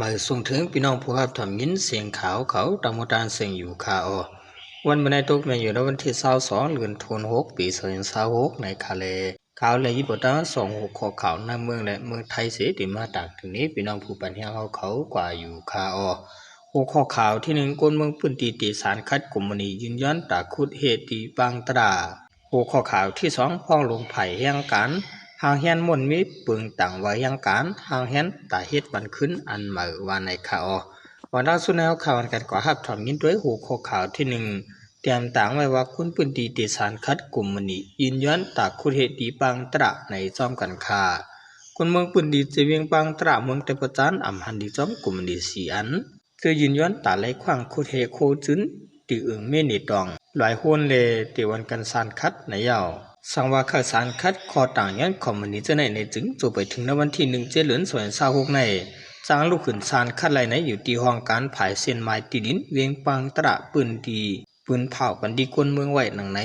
มาส่งถึงพี่น้องผู้รับทำยินเสียงขาวเขาตามการเสียงอยู่คาอวันบันไดตกมาอยู่ในวันที่22เดือนธันวาคมปี2026ในคาเลข่าวเลยญี่ปุ่นส่งหัวข้อข่าวในเมืองและเมืองไทยเสียดีมาต่างถึงนี้พี่น้องผู้ปัญญาเขากว่าอยู่คาหัวข้อข่าวที่หนึ่งคนเมืองพื้นที่ติสารคัดกลุ่มนี้ยืนยันตาคุดเหตุตีบางตราหัวข้อข่าวที่สองพ้องลงไผ่แห่งการหางเฮียนมนมีปึงต่างไว้ยังการหางเฮียนตาเฮ็ดวันขึ้นอันเหมือวันในข่าววันล่าสุดแนวข่าวกันกว่าฮับถอมยินด้วยหัวข้อข่าวที่หนึ่งเตรียมต่างไว้ว่าคุณปืนตีติสารคัดกลุ่มนี้ยืนยันตาคุดเหตุดีบางตระในจอมกันคาคนเมืองปืนดีจะเวียงบางตระเมืองเตปจานอำหันดีจอมกลุ่มนี้สีอันคือยืนยันตาไหลขวางคุดเหตุโคจุนตีอึ่งเมนิตองหลายคนเลยตีวันกันสารคัดในยาวสังว่าข้าสารคัดคอต่างยันคอมมิวนิสต์ในจึงจบไปถึงในวันที่1 เดือน2026ในจางลูกขืนสารคัดไหลในอยู่ที่ห้องการผายเส้นไม้ตีดินเวียงปังตระปืนดีปืนเผากันดีคนเมืองไหวหนังไหน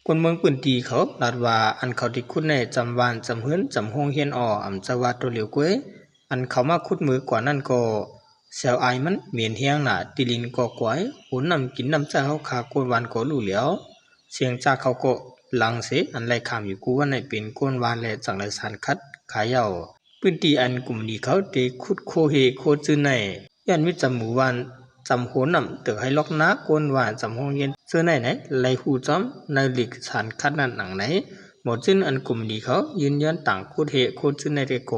คนเมืองปืนดีเขาลาดว่าอันเขาที่คุดในจำวานจำเฮือนจำห้องเฮียนอำจะว่าตัวเหลียวกวยอันเขามาคุดมือกว่านั่นก็เซลไอมันเมียนเฮียงหนาตีลินก็กวยหุ่นนำกินนำใจเขาขาโกนวันก็รู้เหลียวเสียงจากเขาก็หลังเสอันไรคำอยู่กูว่าในเป็นก้นวานและจังไรสารคัดขายาวพื้นที่อันกลุ่มนี้เขาได้คุดโคเฮโคจื้อในยันวิจำหมู่วานจำโหนำเตือให้ล็อกน้าก้นวานจำห้องเย็นเสื้อไหนไรหูจอมในหลีกสารคัดนั้นหนังไหนหมดจึ้นอันกลุ่มนี้เขายืนยันต่างคุดเฮโคจื้อในเรโก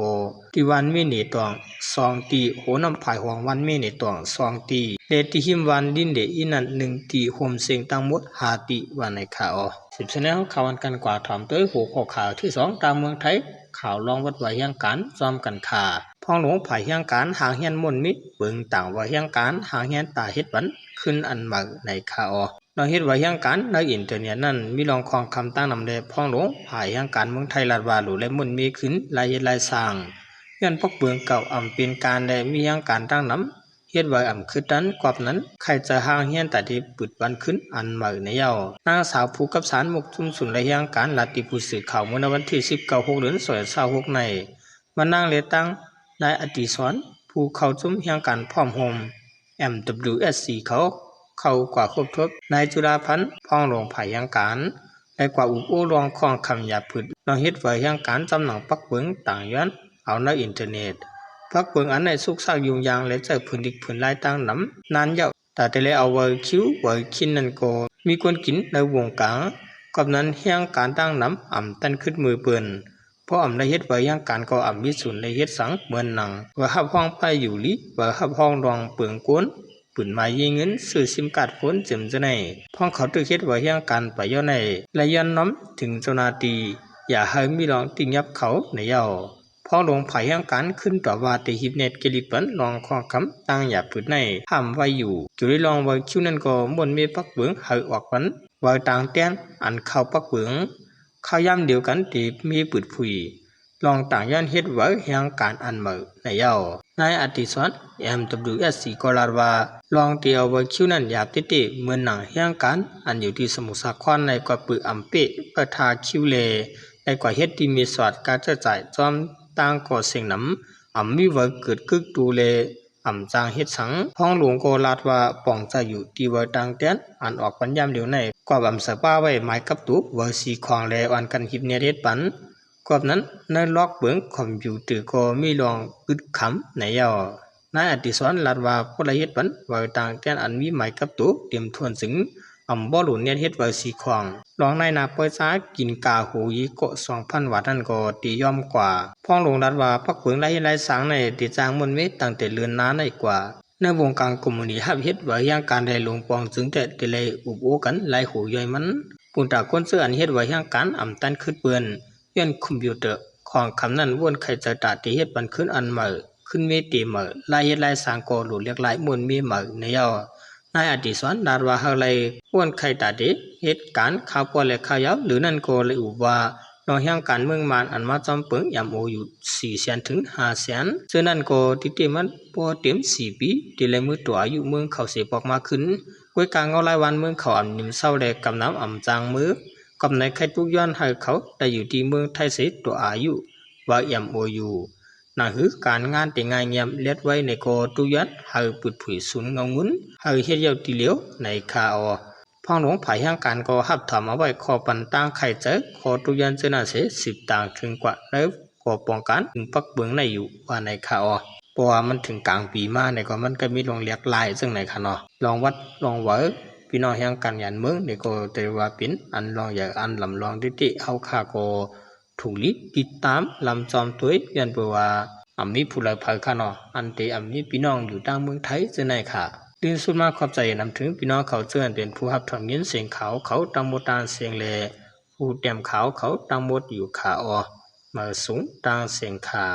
ที่วันเมเนตองซองตีโหนำภายห่วงวันเมเนตองซองตีเดติหิมวันดินเดอินัน1 ตีโฮมเสียงตั้งหมด5 ตีวันในข่าว10 แนวข่าวกันกว่าถอมตัวหัวข้อข่าวที่2ตามเมืองไทยข่าวรองวัดไว้ยังการจอมกันคาพ้องหลวงไผ่ยังการหางเฮียนมนมิเบิ่งต่างไว้ยังการหางเฮียนตาเฮ็ดวันขึ้นอันมาในข่าวเราเฮ็ดไว้ยังการในอินเทอร์เน็ตนั้นมีรองคองคำตั้งนำแลพ้องหลวงไผ่ยังการเมืองไทยลาดว่าหรือและมนมีขึ้นลายเฮ็ดลายสร้างย้อนพกเบิ่งเก่าอำเป็นการและมียังการตั้งนำเฮ็ดไว้คือดันกว่านั้นใครจะหางเฮียนแต่ที่ปึดวันขึ้นอันมาในเย้านางสาวผู้กับสารมุกจุ่มสุนระยังการลาติผู้สื่อข่าวเมื่อวันที่19 เดือน2026ในมานั่งเลตังนายอดิศรผู้เข้าจุ่มยังการพร้อมโฮม MWSC เขาเข้ากว่าครบทบนายจุฬาพันธ์พ้องหลวงไผ่ยังการได้กว่าอุปโภรองของคำหยาพืชเราเฮ็ดไว้ยังการจำหนังปักเบิงต่างย้อนเอาในอินเทอร์เน็ตพักเบิงอันในสุกซากยุงยางและเจอพื้นดิกพื้นลายตั้งน้ำนานเยาแต่เลยเอาไว้คิ้วไว้คินนั่นก็มีคนกินในวงกลางกับนั้นเฮียงการตั้งน้ำตันขึ้นมือเปื่นเพราะได้เฮ็ดไว้ยังการก็มีศูนย์ได้เฮ็ดสังเหมือนหนังว่าหับห้องไปอยู่ลิว่าหับห้องรองเปิงกวนปืนมายิงเงินซื้อซิมการ์ดโฟนเจิมจะในพ้องเขาตึกเฮ็ดไว้ยังการไปย่อในและย้อนน้ำถึงเจ้าหน้าที่อย่าให้มีรองติ่งยับเขาในเย้าพอหลวงไผ่ยังการขึ้นต่อว่าติฮิปเน็ตเกลิปันลองข้อคำตั้งอย่าปืนในห้ามไว้อยู่จุดลองไว้คิวนั่นก็มนมีปักเบืองให้ออกวันไว้ต่างเตียนอันเข้าปักเบืองเข้าย่ำเดียวกันที่มีปืนผุยลองต่างยันเฮ็ดไว้ยังการอันเหมือในเย้านายอดิศร MWSC ก็ลาว่าลองเตียวไว้คิวนั่นอย่าติดเหมือนหนังยังการอันอยู่ที่สมุทรสาครในกว่าปืออำเปะประทาคิวเลในกว่าเฮ็ดที่มีสอดการจะจ่ายจอมต่างก็เสียงน้ำมีไว้เกิดกึกดูเลจางเฮ็ดสังพ้องหลวงก็ลาดว่าป่องจะอยู่ที่ไว้ต่างเตียนอันออกปัญญามเดียวในกว่าสป้าไว้หมายกับตุไว้สีของแลอันกันหิบเนเฮ็ดปันกว่านั้นในล็อกเบิ่งคอมพิวเตอร์ก็มีรองกึดคำในเย้านายอดิศรลาดว่าผู้ละเฮ็ดปันไว้ต่างเตียนอันมีหมายกับตุเตรียมทวนถึงบ่หลุนเนี่ยเฮ็ดไว้สีของลองในนาปอยซ้ากินกาหูยีโก 2,000 วัตต์นั่นก็ตีย่อมกว่าพ้องหลวงรัดว่าพักเพิงไล่สางในติจางมนเวทตั้งแต่เลือนน้าในกว่าในวงการคอมมูนิฮับเฮ็ดไว้ยังการได้ลงปองจึงแต่ติเลยอุบโอกันไล่หูย่อยมันปุ่นตาคนเสื้ออันเฮ็ดไว้ยังการตันขึ้นเปื้อนย้อนคอมพิวเตอร์ของคำนั้นวนใครจะตาติเฮ็ดบันขึ้นอันใหม่ขึ้นเมติใหม่ไล่เฮ็ดไล่สางก็หลุดเรียกไล่มนมีใหม่ในยอนายอดิศรดาว่าเฮาเลยอ้วนไข่ตาเดเหตุการณ์ข่าวปอและข่าวยาวหรือนั่นก็เลยอุบว่าน้องยังการเมืองมานอันมาจอมเปิงยามโออยู่400,000 ถึง 500,000ซึ่งนั่นก็ที่มันพอเต็ม4 ปีที่เลยมือตัวอายุเมืองเขาเสียปอกมาขึ้นกวยกลางเอารายวันเมืองเขานิ่มเศร้าแลกำน้ำจางมือกำในไข่ทุกย้อนให้เขาได้อยู่ที่เมืองไทยเสียตัวอายุว่ายามโออยู่ น่ะหือการงานแต่ง่ายเงียบเลียดไว้ในกอตุยัดเฮาปุดผุยสุนเงางุ้นเฮาเฮ็ดเยาติเหลียวในคาอพ่องหลวงผายแห่งการก็หับถามเอาไว้ขอปันตั้งไข่เจอขอตุยันเจน่าเส10ต่างถึงกว่าแล้วก็ป้องกันถึงปักเบืองในอยู่ว่าในคาเพราะว่ามันถึงกลางปีมาเนี่ยก็มันก็มีลงเรียกลายซึ่งในค่ะเนาะลองวัดลองเวอพี่น้องแห่งการยันเมืองนี่ก็แต่ว่าเป็นอันลองอย่างอันลำลองติเฮาค่าก็ถูกลิติดตามลำจอมตัวยันเปว่ามีผู้หลายภายค่ะเนาะอันที่มีพี่น้องอยู่ต่างเมืองไทยซึ่งในค่ะดินสุดมาขอบใจนำถึงพี่น้องเขาเจือนเป็นผู้รับทำยินเสียงเขาตามหมดตามเสียงแลผู้เตรียมเขาตามหมดอยู่ขามาสูงตามเสียงขา